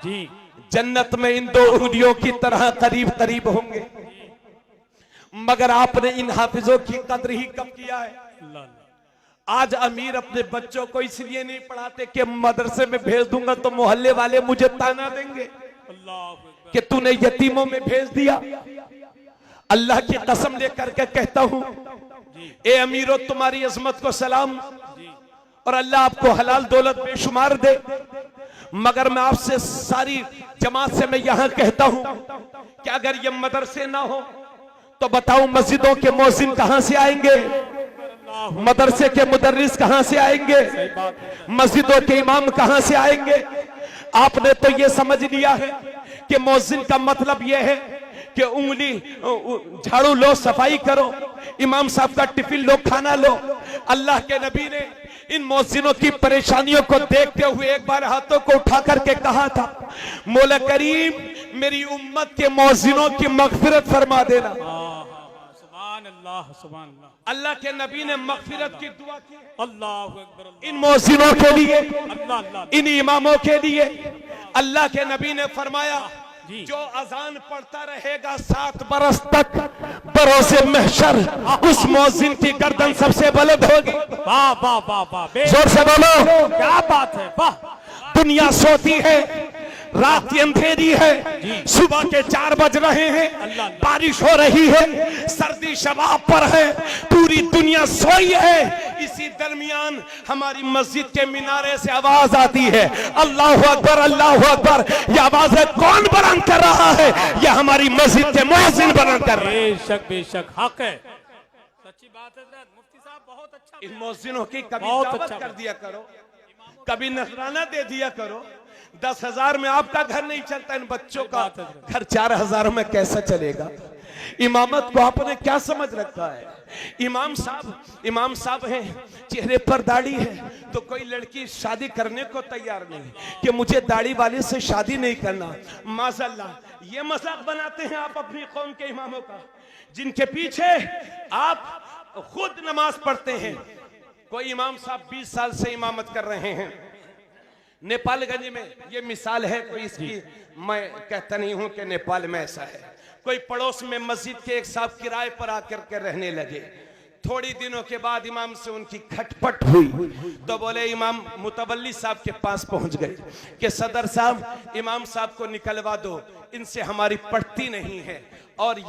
जी जन्नत में इन 2 उंगलियों की तरह करीब करीब होंगे। मगर आपने इन हाफिजों की कद्र ही कब किया है? आज अमीर अपने बच्चों को इसलिए नहीं पढ़ाते कि मदरसे में भेज दूंगा तो मोहल्ले वाले मुझे ताना देंगे कि तूने यतीमों में भेज दिया। अल्लाह की कसम लेकर के कहता हूं, ए अमीरों, तुम्हारी अजमत को सलाम और अल्लाह आपको हलाल दौलत बेशुमार दे। मगर मैं आपसे सारी जमात से मैं यहां कहता हूं कि अगर ये मदरसे ना हो तो बताओ मस्जिदों के मौजिन कहां से आएंगे? मदरसे के मुदर्रिस कहां से आएंगे? मस्जिदों के इमाम कहां से आएंगे? आपने तो ये समझ लिया है कि मौजिन का मतलब यह है कि उंगली झाड़ू लो, सफाई करो, इमाम साहब का टिफिन लो, खाना लो। अल्लाह के नबी ने इन मौजिनों की परेशानियों को देखते हुए एक बार हाथों को उठा करके कहा था, मौला करीम मेरी उम्मत के मौजिनों की मगफिरत फरमा देना। सुभान अल्लाह, सुभान अल्लाह। अल्लाह के नबी ने मगफिरत की दुआ की अल्लाहु अकबर। इन मौजिनों के लिए, अल्लाह अल्लाह। इन इमामों के लिए। अल्लाह के नबी ने फरमाया, जो अजान पढ़ता रहेगा 7 बरस तक, बरोज़े महशर उस मौजिन की गर्दन सबसे बुलंद होगी। वाह वाह वाह वाह, जोर से बोलो, क्या बात है, वाह। दुनिया सोती है, रात की अंधेरी है, सुबह के 4 बज रहे हैं, बारिश हो रही है, सर्दी शबाब पर है, पूरी दुनिया सोई है। इसी दरमियान हमारी मस्जिद के मिनारे से आवाज आती है, अल्लाहु अकबर, अल्लाहु अकबर। ये आवाज़ें कौन बुलंद कर रहा है? ये हमारी मस्जिद के मुअज्जिन बुलंद कर रहे हैं। बेशक बेशक, हक है, सच्ची बात है। मुफ्ती साहब बहुत अच्छा, इन मौजिनों की कभी बहुत दावत अच्छा कर दिया करो, कभी नजराना दे दिया करो। 10,000 में आपका घर नहीं चलता, इन बच्चों का घर 4,000 में कैसा चलेगा? इमामत को आपने क्या समझ रखा है? इमाम साहब हैं, चेहरे पर दाढ़ी है तो कोई लड़की शादी करने को तैयार नहीं कि मुझे दाढ़ी वाले से शादी नहीं करना। माज़अल्लाह, ये मजाक बनाते हैं आप अपनी कौम के इमामों का, जिनके पीछे आप खुद नमाज पढ़ते हैं। कोई इमाम साहब 20 साल से इमामत कर रहे हैं नेपालगंज में। ये मिसाल है कोई इसकी, मैं कहता नहीं हूं कि नेपाल में ऐसा है। कोई पड़ोस में मस्जिद के एक साहब किराए पर आकर के रहने लगे। थोड़ी दिनों के बाद इमाम से उनकी खटपट हुई तो बोले, इमाम मुतवल्ली साहब के पास पहुंच गए कि सदर साहब, इमाम साहब को निकलवा दो, इनसे हमारी पड़ती नहीं है और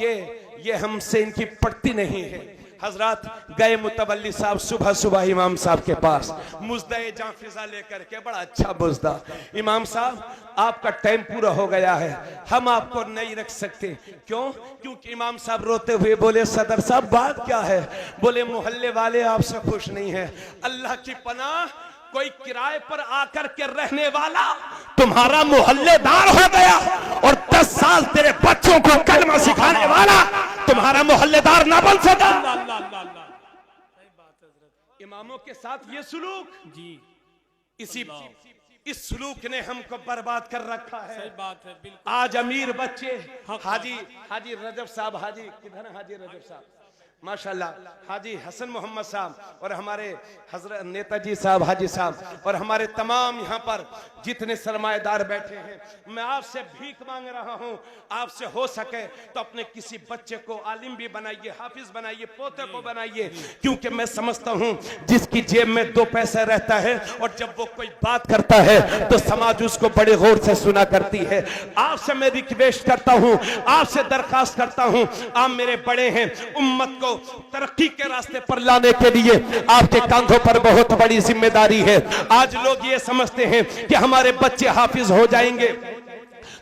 ये हमसे इनकी पड़ती नहीं है। हजरत गए मुतवल्ली साहब सुबह सुबह इमाम साहब के पास, मुजदे जाफिजा लेकर के, बड़ा अच्छा मुजदा, इमाम साहब आपका टाइम पूरा हो गया है, हम आपको नहीं रख सकते। क्यों? क्योंकि इमाम साहब रोते हुए बोले, सदर साहब बात क्या है? बोले, मोहल्ले वाले आपसे खुश नहीं है। अल्लाह की पनाह, कोई किराए पर आकर के रहने वाला तुम्हारा मोहल्लेदार हो गया और 10 साल तेरे बच्चों को कलमा सिखाने वाला तुम्हारा मोहल्लेदार ना बन सका। इमामों के साथ ये सुलूक, जी इस सुलूक ने हमको बर्बाद कर रखा है। सही बात है, बिल्कुल। आज अमीर बच्चे, हाजी रजब साहब, हाजी किधर है? हाजी रजब साहब, माशाल्लाह, हाजी हसन मोहम्मद साहब और हमारे हजरत नेताजी साहब, हाजी साहब और हमारे तमाम यहाँ पर जितने सरमाएदार बैठे हैं, मैं आपसे भीख मांग रहा हूँ, आपसे हो सके तो अपने किसी बच्चे को आलिम भी बनाइए, हाफिज बनाइए, पोते को बनाइए। क्योंकि मैं समझता हूँ जिसकी जेब में 2 पैसे रहता है और जब वो कोई बात करता है तो समाज उसको बड़े गौर से सुना करती है। आपसे मैं रिक्वेस्ट करता हूँ, आपसे दरखास्त करता हूँ, आप मेरे बड़े हैं, उम्मत को तरक्की के रास्ते पर लाने के लिए आपके कंधों पर बहुत बड़ी जिम्मेदारी है। आज लोग ये समझते हैं कि हमारे बच्चे हाफिज हो जाएंगे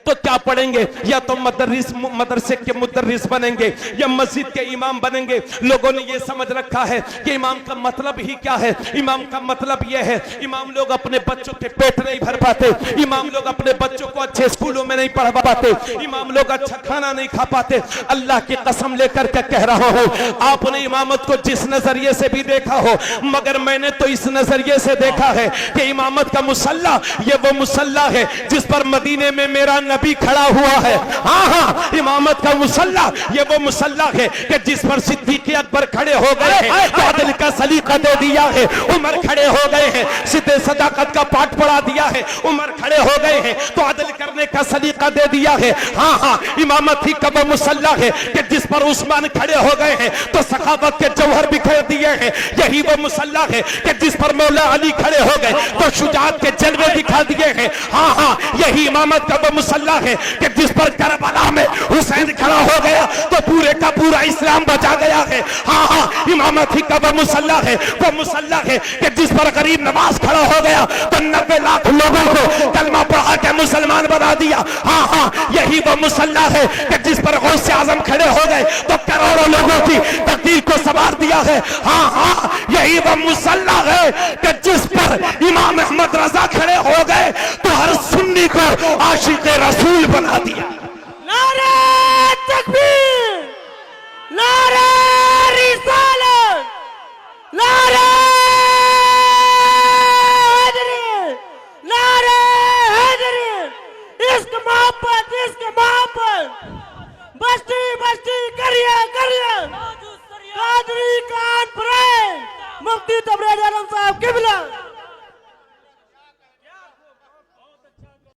तो क्या पढ़ेंगे, या तो मदरसे के मुदर्रिस बनेंगे या मस्जिद के इमाम बनेंगे। लोगों ने ये समझ रखा है कि इमाम का मतलब ही क्या है। इमाम का मतलब यह है, इमाम लोग अपने बच्चों के पेट नहीं भर पाते, इमाम लोग अपने बच्चों को अच्छे स्कूलों में नहीं पढ़ा पाते, इमाम लोग अच्छा खाना नहीं खा पाते। अल्लाह की कसम लेकर के कह रहा हूँ, आपने इमामत को जिस नजरिए से भी देखा हो, मगर मैंने तो इस नजरिए से देखा है कि इमामत का मुसल्ला ये वो मुसल्ला है जिस पर मदीने में मेरा नबी खड़ा हुआ है। हाँ, इमामत का मुसल्ला ये वो मुसल्ला है कि जिस पर सिद्दीक़ अकबर खड़े हो गए हैं, तो अदल का सलीका दे दिया है, उमर खड़े हो गए हैं, सिद्दे सदाकत का पाठ पढ़ा दिया है, उमर खड़े हो गए हैं, तो अदल करने का सलीका दे दिया है। हाँ हाँ, इमामत ही कब मुसल्ला है कि जिस पर उस्मान खड़े हो गए हैं तो सखावत के जौहर बिखेर दिए हैं। यही वो मुसल्ला है कि जिस पर मौला अली खड़े हो गए तो शुजाअत के जलवे दिखा दिए हैं। हाँ हाँ, यही इमामत का वो मुसल्ला है कि जिस पर करबला में हुसैन खड़ा हो गया तो पूरे का पूरा इस्लाम बचा गया है। हाँ हाँ, इमामत ही का वो मुसल्ला है कि जिस पर गरीब नवाज खड़ा हो गया तो 90 लाख लोगों को कलमा पढ़ा के मुसलमान बना दिया। हाँ हाँ, यही वो मुसल्ला है कि जिस पर गौसे आजम खड़े हो गए तो करोड़ों लोगों की तकदीर को संवार दिया है। हाँ हाँ, यही वो मुसल्ला है कि जिस पर इमाम अहमद रजा खड़े हो गए तो हर सुन्नी को आशिक रसूल बना दिया। नारे तकबीर, नारे रिसालत, नारे हैदरी, नारे हैदरी, इश्क मोहब्बत, बस्ती बस्ती करिए करिए, कादरी कानपुर, मुफ्ती तबरेज आलम साहब किबला।